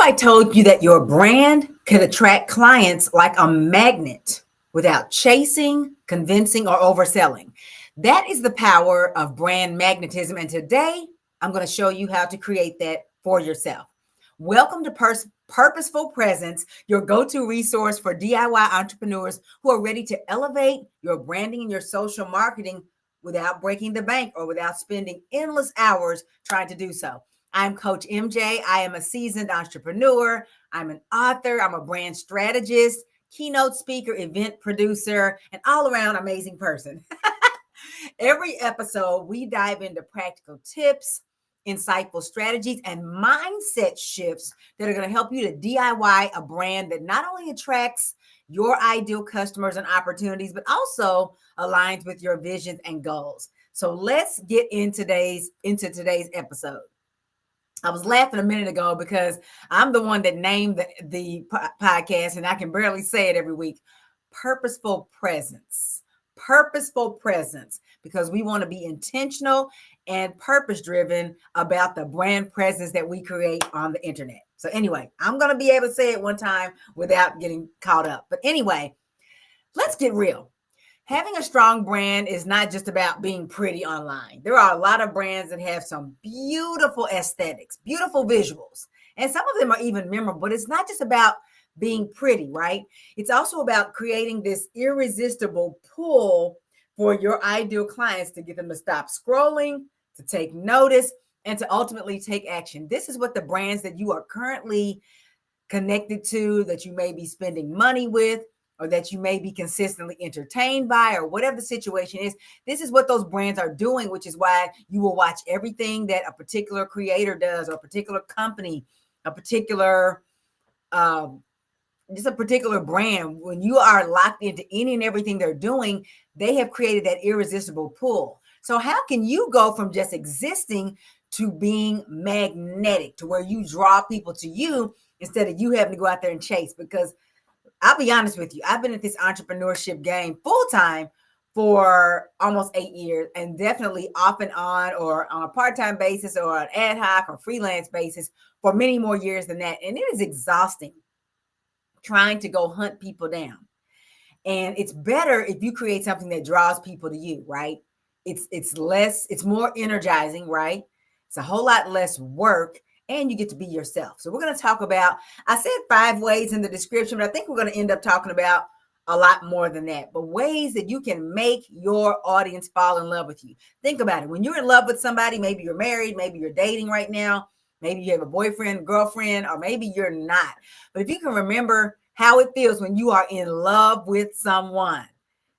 I told you that your brand could attract clients like a magnet without chasing, convincing, or overselling? That is the power of brand magnetism. And today I'm going to show you how to create that for yourself. Welcome to Purposeful Presence, your go-to resource for DIY entrepreneurs who are ready to elevate your branding and your social marketing without breaking the bank or without spending endless hours trying to do so. I'm Coach MJ. I am a seasoned entrepreneur. I'm an author. I'm a brand strategist, keynote speaker, event producer, and all around amazing person. Every episode, we dive into practical tips, insightful strategies, and mindset shifts that are going to help you to DIY a brand that not only attracts your ideal customers and opportunities, but also aligns with your visions and goals. So let's get into today's episode. I was laughing a minute ago because I'm the one that named the podcast, and I can barely say it every week. Purposeful presence. Purposeful presence, because we want to be intentional and purpose-driven about the brand presence that we create on the internet. So anyway, I'm going to be able to say it one time without getting caught up. But anyway, let's get real. Having a strong brand is not just about being pretty online. There are a lot of brands that have some beautiful aesthetics, beautiful visuals, and some of them are even memorable, but it's not just about being pretty, right? It's also about creating this irresistible pull for your ideal clients to get them to stop scrolling, to take notice, and to ultimately take action. This is what the brands that you are currently connected to, that you may be spending money with, or that you may be consistently entertained by, or whatever the situation is. This is what those brands are doing, which is why you will watch everything that a particular creator does, or a particular company, a particular, just a particular brand. When you are locked into any and everything they're doing, they have created that irresistible pull. So how can you go from just existing to being magnetic, to where you draw people to you instead of you having to go out there and chase? Because I'll be honest with you, I've been at this entrepreneurship game full time for almost 8 years, and definitely off and on, or on a part-time basis, or an ad hoc or freelance basis for many more years than that. And it is exhausting trying to go hunt people down. And it's better if you create something that draws people to you, right? It's more energizing, right? It's a whole lot less work, and you get to be yourself. So we're going to talk about, I said 5 ways in the description, but I think we're going to end up talking about a lot more than that. But ways that you can make your audience fall in love with you. Think about it. When you're in love with somebody, maybe you're married, maybe you're dating right now, maybe you have a boyfriend, girlfriend, or maybe you're not. But if you can remember how it feels when you are in love with someone,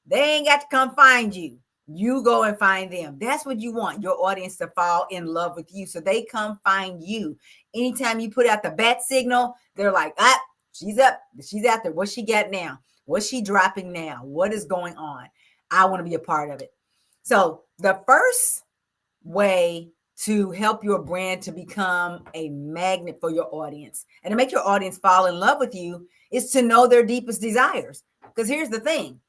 they ain't got to come find you. You go and find them. That's what you want, your audience to fall in love with you, so they come find you. Anytime you put out the bat signal, they're like, she's up, she's out there. What's she got now? What's she dropping now? What is going on? I want to be a part of it. So the first way to help your brand to become a magnet for your audience and to make your audience fall in love with you is to know their deepest desires. Because here's the thing.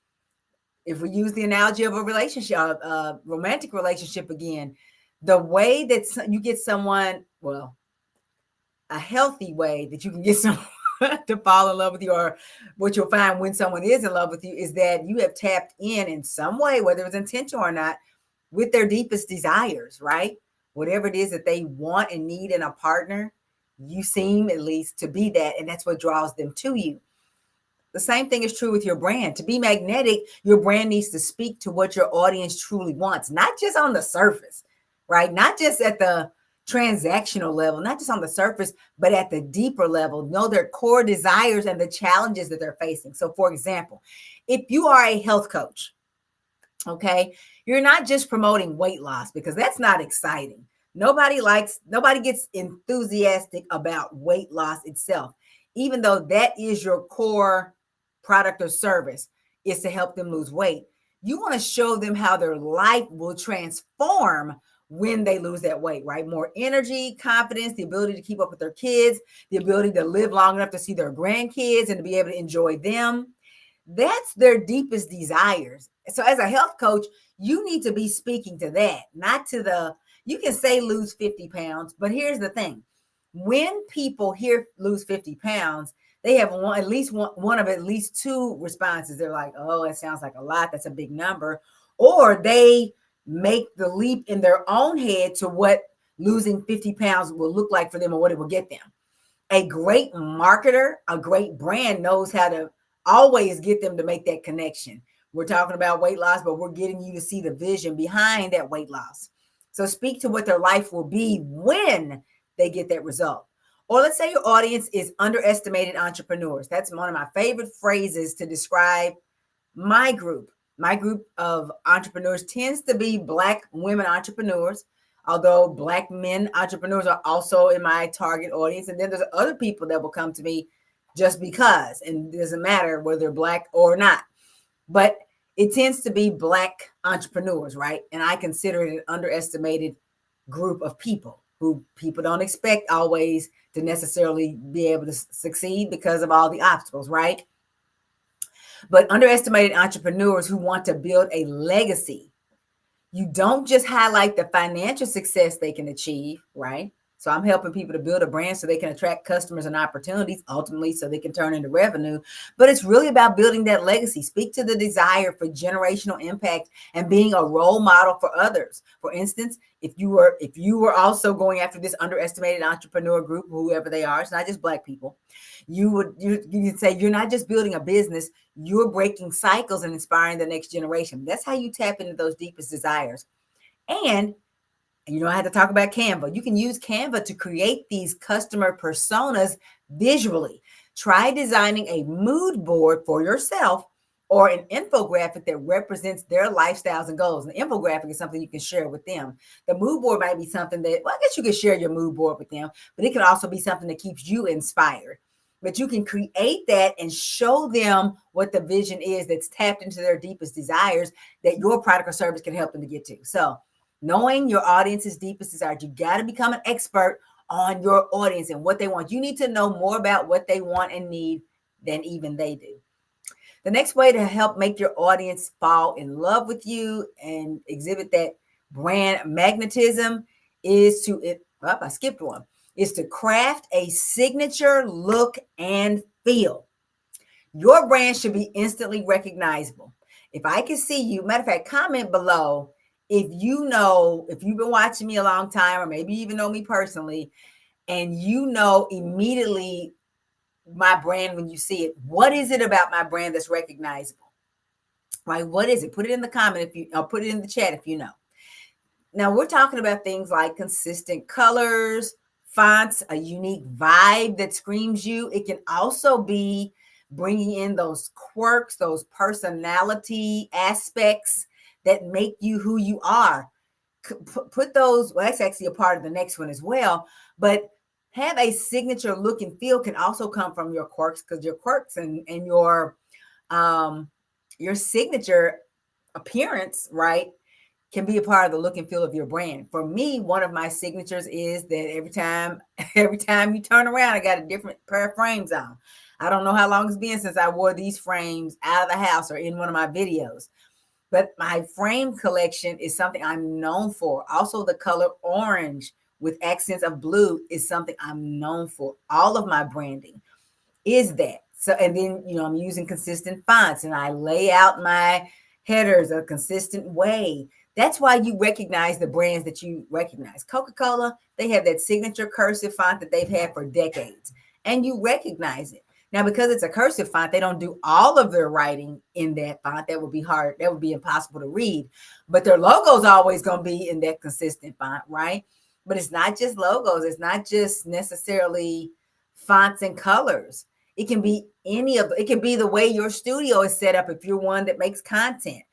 If we use the analogy of a relationship, a romantic relationship again, the way that you get someone, well, a healthy way that you can get someone to fall in love with you, or what you'll find when someone is in love with you, is that you have tapped in some way, whether it's intentional or not, with their deepest desires, right? Whatever it is that they want and need in a partner, you seem at least to be that, and that's what draws them to you. The same thing is true with your brand. To be magnetic, your brand needs to speak to what your audience truly wants, not just on the surface, right? Not just at the transactional level, not just on the surface, but at the deeper level. Know their core desires and the challenges that they're facing. So for example, if you are a health coach, okay, you're not just promoting weight loss, because that's not exciting. Nobody gets enthusiastic about weight loss itself, even though that is your core product or service, is to help them lose weight. You want to show them how their life will transform when they lose that weight, right? More energy, confidence, the ability to keep up with their kids, the ability to live long enough to see their grandkids and to be able to enjoy them. That's their deepest desires. So as a health coach, you need to be speaking to that, not to you can say lose 50 pounds, but here's the thing. When people hear lose 50 pounds, they have at least one of at least two responses. They're like, oh, it sounds like a lot. That's a big number. Or they make the leap in their own head to what losing 50 pounds will look like for them or what it will get them. A great marketer, a great brand knows how to always get them to make that connection. We're talking about weight loss, but we're getting you to see the vision behind that weight loss. So speak to what their life will be when they get that result. Or let's say your audience is underestimated entrepreneurs. That's one of my favorite phrases to describe my group. My group of entrepreneurs tends to be Black women entrepreneurs, although Black men entrepreneurs are also in my target audience. And then there's other people that will come to me just because, and it doesn't matter whether they're Black or not. But it tends to be Black entrepreneurs, right? And I consider it an underestimated group of people who people don't expect always to necessarily be able to succeed because of all the obstacles, right? But underestimated entrepreneurs who want to build a legacy. You don't just highlight the financial success they can achieve, right? So I'm helping people to build a brand so they can attract customers and opportunities, ultimately, so they can turn into revenue. But it's really about building that legacy. Speak to the desire for generational impact and being a role model for others. For instance, if you were also going after this underestimated entrepreneur group, whoever they are, it's not just Black people, you'd say you're not just building a business, you're breaking cycles and inspiring the next generation. That's how you tap into those deepest desires. And you don't have to talk about Canva. You can use Canva to create these customer personas visually. Try designing a mood board for yourself or an infographic that represents their lifestyles and goals. An infographic is something you can share with them. The mood board might be something that, well, I guess you can share your mood board with them, but it can also be something that keeps you inspired. But you can create that and show them what the vision is that's tapped into their deepest desires that your product or service can help them to get to. So knowing your audience's deepest desires, you got to become an expert on your audience and what they want. You need to know more about what they want and need than even they do. The next way to help make your audience fall in love with you and exhibit that brand magnetism is to, I skipped one, is to craft a signature look and feel. Your brand should be instantly recognizable. If I can see you, matter of fact, comment below if you've been watching me a long time, or maybe even know me personally, and you know immediately my brand when you see it. What is it about my brand that's recognizable? Right? What is it? Put it in the comment or put it in the chat if you know. Now we're talking about things like consistent colors, fonts, a unique vibe that screams you. It can also be bringing in those quirks, those personality aspects that make you who you are. Put those, well, that's actually a part of the next one as well, but have a signature look and feel can also come from your quirks, because your quirks and your signature appearance, right, can be a part of the look and feel of your brand. For me, one of my signatures is that every time you turn around, I got a different pair of frames on. I don't know how long it's been since I wore these frames out of the house or in one of my videos. But my frame collection is something I'm known for. Also, the color orange with accents of blue is something I'm known for. All of my branding is that. So, and then, I'm using consistent fonts and I lay out my headers a consistent way. That's why you recognize the brands that you recognize. Coca-Cola, they have that signature cursive font that they've had for decades, and you recognize it. Now, because it's a cursive font, they don't do all of their writing in that font. That would be hard. That would be impossible to read. But their logo is always going to be in that consistent font, right? But it's not just logos. It's not just necessarily fonts and colors. It can be it can be the way your studio is set up if you're one that makes content.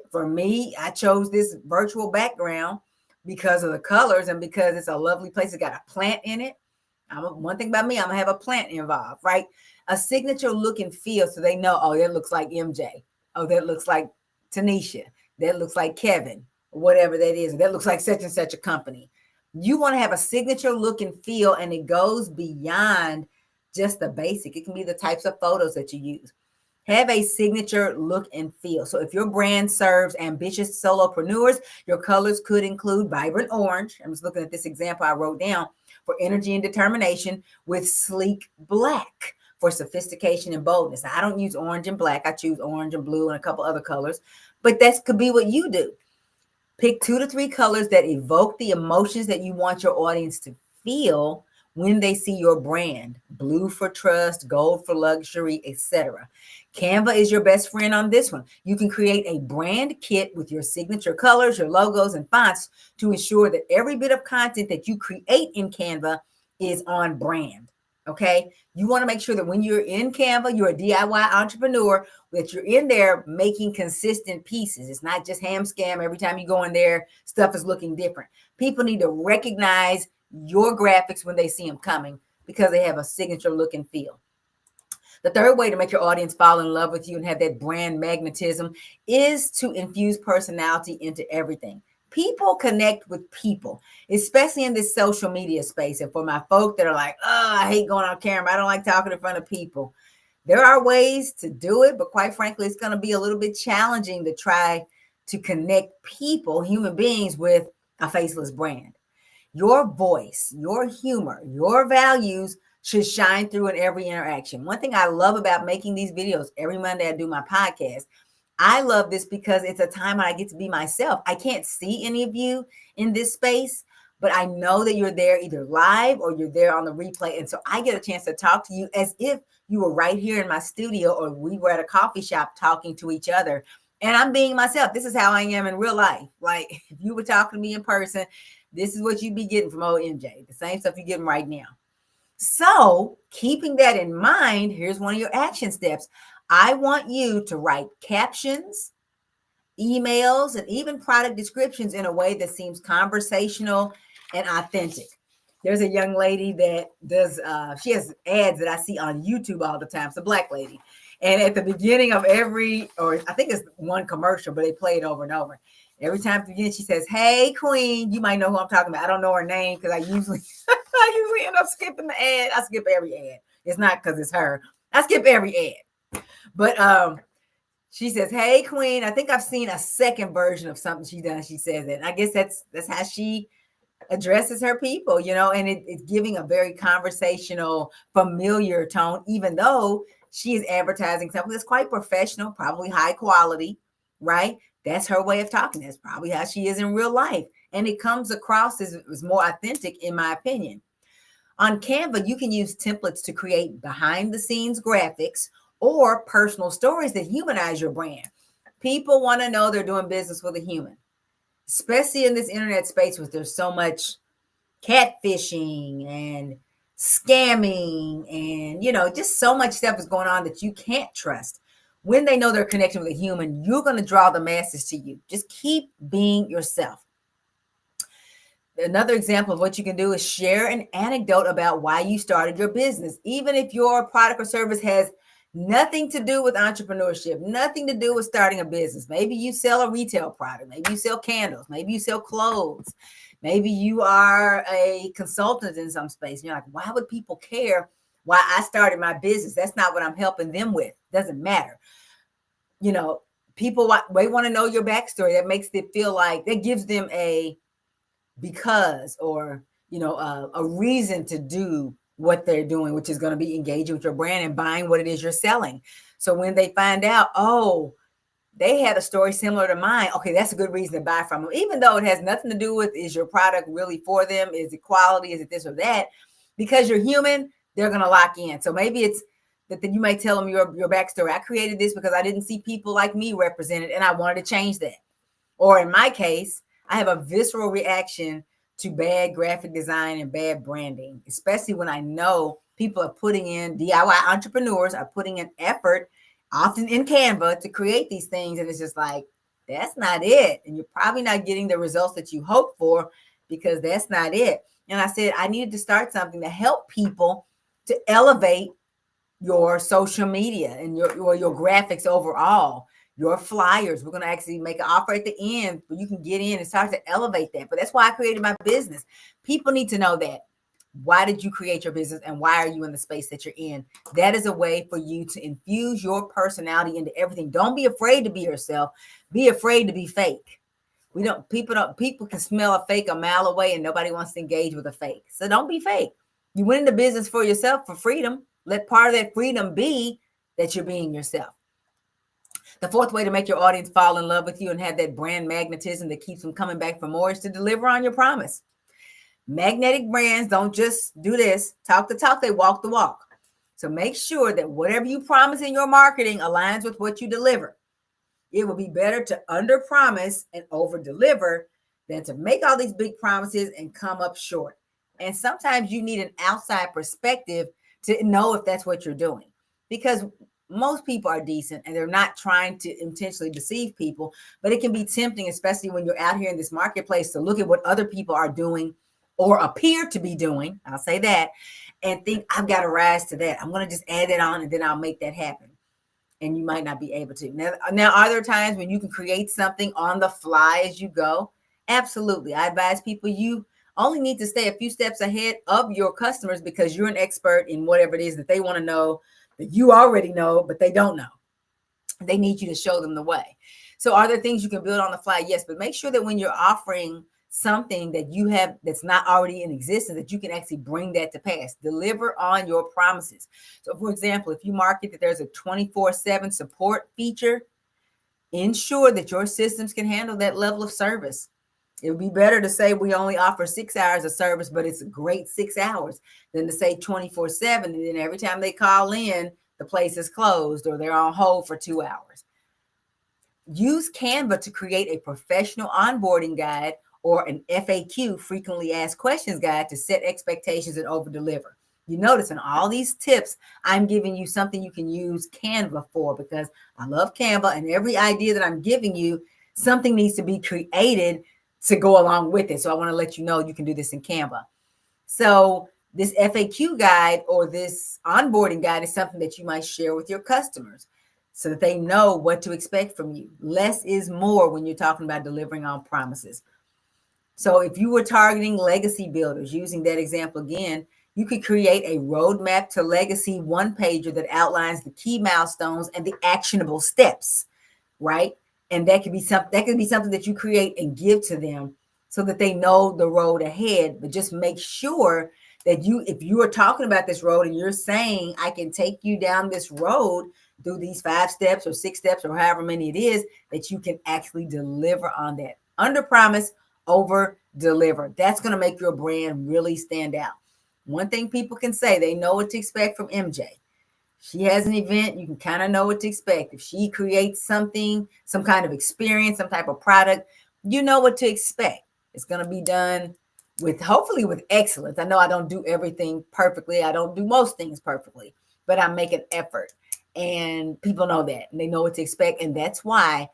For me, I chose this virtual background because of the colors and because it's a lovely place. It's got a plant in it. One thing about me, I'm going to have a plant involved, right? A signature look and feel so they know, oh, that looks like MJ. Oh, that looks like Tanisha. That looks like Kevin, whatever that is. That looks like such and such a company. You want to have a signature look and feel, and it goes beyond just the basic. It can be the types of photos that you use. Have a signature look and feel. So if your brand serves ambitious solopreneurs, your colors could include vibrant orange. I'm just looking at this example I wrote down. for energy and determination, with sleek black for sophistication and boldness. Now, I don't use orange and black. I choose orange and blue and a couple other colors, but that could be what you do. Pick 2 to 3 colors that evoke the emotions that you want your audience to feel when they see your brand. Blue for trust, gold for luxury, etc. Canva is your best friend on this one. You can create a brand kit with your signature colors, your logos, and fonts to ensure that every bit of content that you create in Canva is on brand. Okay, you want to make sure that when you're in Canva, you're a DIY entrepreneur, that you're in there making consistent pieces. It's not just ham scam. Every time you go in there, stuff is looking different. People need to recognize your graphics when they see them coming because they have a signature look and feel. The third way to make your audience fall in love with you and have that brand magnetism is to infuse personality into everything. People connect with people, especially in this social media space. And for my folk that are like, oh, I hate going on camera, I don't like talking in front of people. There are ways to do it, but quite frankly, it's going to be a little bit challenging to try to connect people, human beings, with a faceless brand. Your voice, your humor, your values should shine through in every interaction. One thing I love about making these videos, every Monday I do my podcast, I love this because it's a time when I get to be myself. I can't see any of you in this space, but I know that you're there either live or you're there on the replay. And so I get a chance to talk to you as if you were right here in my studio or we were at a coffee shop talking to each other. And I'm being myself. This is how I am in real life. Like if you were talking to me in person, this is what you'd be getting from old MJ. The same stuff you're getting right now. So keeping that in mind, here's one of your action steps. I want you to write captions, emails, and even product descriptions in a way that seems conversational and authentic. There's a young lady that does, she has ads that I see on YouTube all the time. It's a Black lady. And at the beginning of every, or I think it's one commercial, but they play it over and over. Every time at the beginning, she says, "Hey, Queen." You might know who I'm talking about. I don't know her name because I usually end up skipping the ad. I skip every ad. It's not because it's her. I skip every ad. But she says, "Hey, Queen." I think I've seen a second version of something she done. She says that. And I guess that's how she addresses her people, you know, and it's giving a very conversational, familiar tone, even though she is advertising something that's quite professional, probably high quality, right? That's her way of talking. That's probably how she is in real life. And it comes across as more authentic, in my opinion. On Canva, you can use templates to create behind the scenes graphics or personal stories that humanize your brand. People want to know they're doing business with a human, especially in this internet space where there's so much catfishing and scamming and, you know, just so much stuff is going on that you can't trust. When they know they're connecting with a human, you're going to draw the masses to you. Just keep being yourself. Another example of what you can do is share an anecdote about why you started your business. Even if your product or service has nothing to do with entrepreneurship, nothing to do with starting a business. Maybe you sell a retail product. Maybe you sell candles. Maybe you sell clothes. Maybe you are a consultant in some space. You're like, why would people care why I started my business? That's not what I'm helping them with. Doesn't matter. You know, people they want to know your backstory. That makes it feel like that gives them a because or, you know, a reason to do what they're doing, which is going to be engaging with your brand and buying what it is you're selling. So when they find out, oh, they had a story similar to mine, okay, that's a good reason to buy from them, even though it has nothing to do with, is your product really for them? Is it quality? Is it this or that? Because you're human, they're going to lock in. So maybe it's that you may tell them your backstory. I created this because I didn't see people like me represented and I wanted to change that. Or in my case, I have a visceral reaction to bad graphic design and bad branding, especially when I know people are putting in, DIY entrepreneurs are putting in effort, often in Canva, to create these things. And it's just like, that's not it. And you're probably not getting the results that you hope for because that's not it. And I said, I needed to start something to help people to elevate your social media and your graphics overall. Your flyers. We're going to actually make an offer at the end where you can get in and start to elevate that. But that's why I created my business. People need to know that. Why did you create your business and why are you in the space that you're in? That is a way for you to infuse your personality into everything. Don't be afraid to be yourself. Be afraid to be fake. People can smell a fake a mile away, and nobody wants to engage with a fake. So don't be fake. You went into business for yourself, for freedom. Let part of that freedom be that you're being yourself. The fourth way to make your audience fall in love with you and have that brand magnetism that keeps them coming back for more is to deliver on your promise. Magnetic brands don't just do this, talk the talk, they walk the walk. So make sure that whatever you promise in your marketing aligns with what you deliver. It will be better to under promise and over deliver than to make all these big promises and come up short. And sometimes you need an outside perspective to know if that's what you're doing, because most people are decent and they're not trying to intentionally deceive people, but it can be tempting, especially when you're out here in this marketplace, to look at what other people are doing or appear to be doing. I'll say that, and think, I've got to rise to that. I'm going to just add it on and then I'll make that happen. And you might not be able to. Now, are there times when you can create something on the fly as you go? Absolutely. I advise people you only need to stay a few steps ahead of your customers because you're an expert in whatever it is that they want to know, that you already know, but they don't know. They need you to show them the way. So are there things you can build on the fly? Yes, but make sure that when you're offering something that you have that's not already in existence, that you can actually bring that to pass. Deliver on your promises. So for example, if you market that there's a 24/7 support feature, ensure that your systems can handle that level of service. It would be better to say we only offer 6 hours of service, but it's a great 6 hours, than to say 24/7. And then every time they call in, the place is closed or they're on hold for 2 hours. Use Canva to create a professional onboarding guide or an FAQ, frequently asked questions guide, to set expectations and over deliver. You notice in all these tips, I'm giving you something you can use Canva for, because I love Canva, and every idea that I'm giving you, something needs to be created to go along with it. So I want to let you know you can do this in Canva. So this FAQ guide or this onboarding guide is something that you might share with your customers so that they know what to expect from you. Less is more when you're talking about delivering on promises. So if you were targeting legacy builders, using that example again, you could create a roadmap to legacy one-pager that outlines the key milestones and the actionable steps, right? And that could be something that you create and give to them so that they know the road ahead. But just make sure that if you are talking about this road and you're saying, I can take you down this road through these 5 steps or 6 steps or however many it is, that you can actually deliver on that. Under promise, over deliver. That's going to make your brand really stand out. One thing people can say, they know what to expect from MJ. She has an event, you can kind of know what to expect. If she creates something, some kind of experience, some type of product, you know what to expect. It's going to be done hopefully with excellence. I know I don't do everything perfectly. I don't do most things perfectly, but I make an effort, and people know that, and they know what to expect. And that's why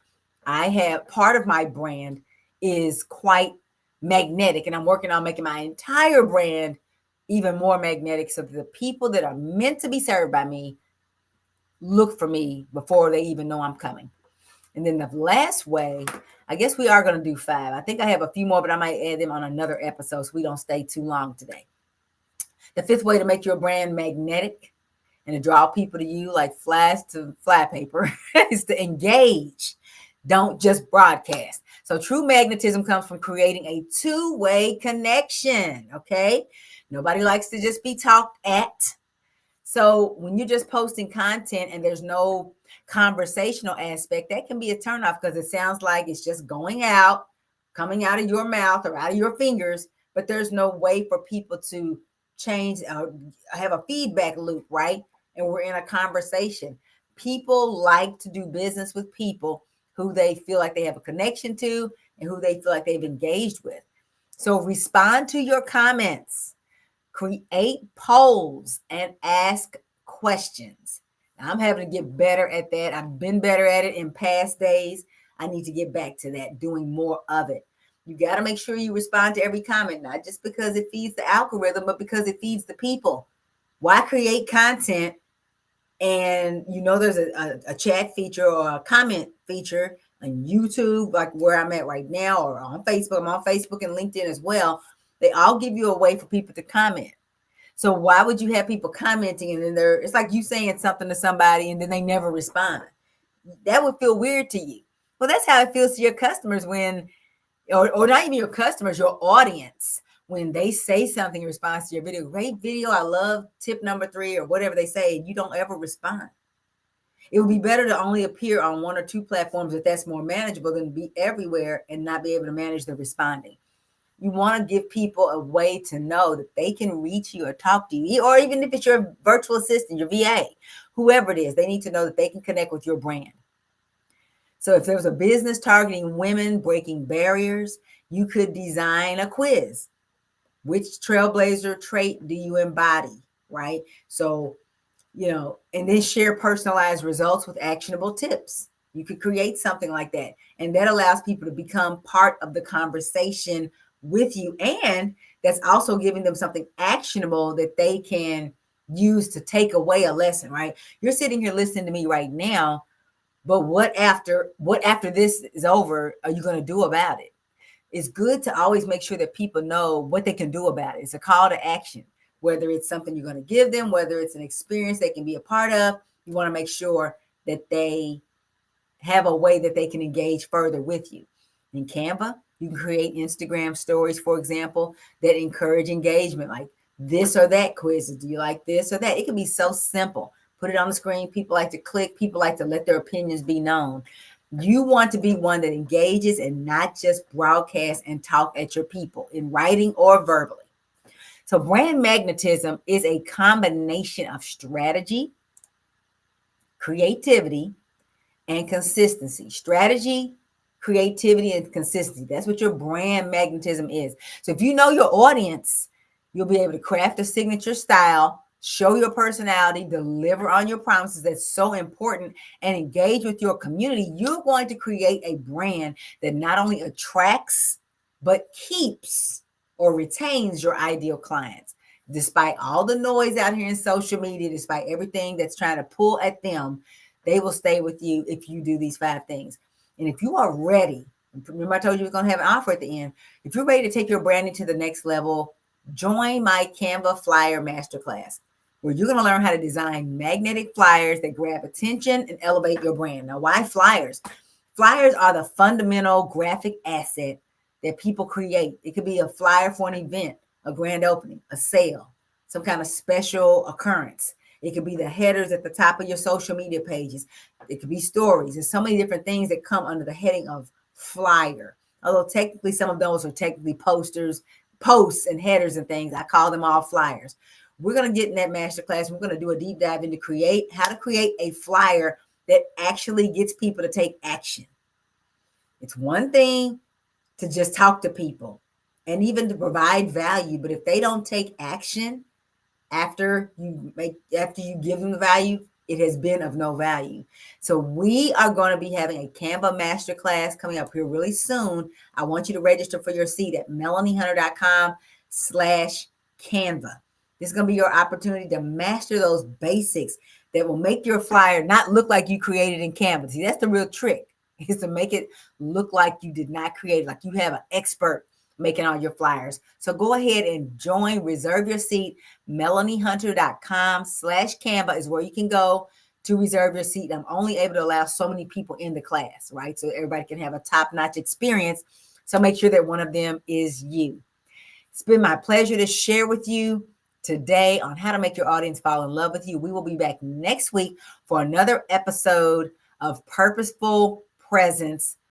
I have part of my brand is quite magnetic, and I'm working on making my entire brand even more magnetic so that the people that are meant to be served by me look for me before they even know I'm coming. And then the last way, I guess we are going to do 5. I think I have a few more, but I might add them on another episode so we don't stay too long today. The 5th way to make your brand magnetic and to draw people to you like flies to flypaper is to engage. Don't just broadcast. So true magnetism comes from creating a 2-way connection, okay? Nobody likes to just be talked at. So when you're just posting content and there's no conversational aspect, that can be a turnoff because it sounds like it's just going out, coming out of your mouth or out of your fingers, but there's no way for people to change or have a feedback loop, right? And we're in a conversation. People like to do business with people who they feel like they have a connection to and who they feel like they've engaged with. So respond to your comments. Create polls and ask questions. Now, I'm having to get better at that. I've been better at it in past days. I need to get back to that, doing more of it. You got to make sure you respond to every comment, not just because it feeds the algorithm, but because it feeds the people. Why create content and there's a chat feature or a comment feature on YouTube, like where I'm at right now, or on Facebook? I'm on Facebook and LinkedIn as well. They all give you a way for people to comment. So why would you have people commenting and then it's like you saying something to somebody and then they never respond? That would feel weird to you. Well, that's how it feels to your customers when or not even your customers, your audience, when they say something in response to your video, great video, I love tip number 3 or whatever they say, and you don't ever respond. It would be better to only appear on 1 or 2 platforms if that's more manageable than to be everywhere and not be able to manage the responding. You want to give people a way to know that they can reach you or talk to you, or even if it's your virtual assistant, your VA, whoever it is, they need to know that they can connect with your brand. So if there's a business targeting women breaking barriers, you could design a quiz. Which trailblazer trait do you embody, right? So, and then share personalized results with actionable tips. You could create something like that. And that allows people to become part of the conversation with you. And that's also giving them something actionable that they can use to take away a lesson, right? You're sitting here listening to me right now, but what after this is over, are you going to do about it? It's good to always make sure that people know what they can do about it. It's a call to action, whether it's something you're going to give them, whether it's an experience they can be a part of. You want to make sure that they have a way that they can engage further with you. In Canva, you can create Instagram stories, for example, that encourage engagement, like this or that quizzes. Do you like this or that? It can be so simple. Put it on the screen. People like to click. People like to let their opinions be known. You want to be one that engages and not just broadcast and talk at your people in writing or verbally. So brand magnetism is a combination of strategy, creativity, and consistency. Strategy, creativity, and consistency. That's what your brand magnetism is. So if you know your audience, you'll be able to craft a signature style, show your personality, deliver on your promises. That's so important, and engage with your community. You're going to create a brand that not only attracts, but keeps or retains your ideal clients. Despite all the noise out here in social media, despite everything that's trying to pull at them, they will stay with you if you do these 5 things. And if you are ready, remember I told you we're going to have an offer at the end. If you're ready to take your branding to the next level, join my Canva Flyer Masterclass, where you're going to learn how to design magnetic flyers that grab attention and elevate your brand. Now, why flyers? Flyers are the fundamental graphic asset that people create. It could be a flyer for an event, a grand opening, a sale, some kind of special occurrence. It could be the headers at the top of your social media pages. It could be stories. There's so many different things that come under the heading of flyer. Although technically some of those are technically posts and headers and things. I call them all flyers. We're going to get in that masterclass. We're going to do a deep dive into how to create a flyer that actually gets people to take action. It's one thing to just talk to people and even to provide value, but if they don't take action after you give them the value, it has been of no value. So we are going to be having a Canva masterclass coming up here really soon. I want you to register for your seat at melaniehunter.com/Canva. This is going to be your opportunity to master those basics that will make your flyer not look like you created in Canva. See, that's the real trick, is to make it look like you did not create, like you have an expert making all your flyers. So go ahead and join, reserve your seat. melaniehunter.com/Canva is where you can go to reserve your seat. I'm only able to allow so many people in the class, right? So everybody can have a top-notch experience. So make sure that one of them is you. It's been my pleasure to share with you today on how to make your audience fall in love with you. We will be back next week for another episode of Purposeful Presence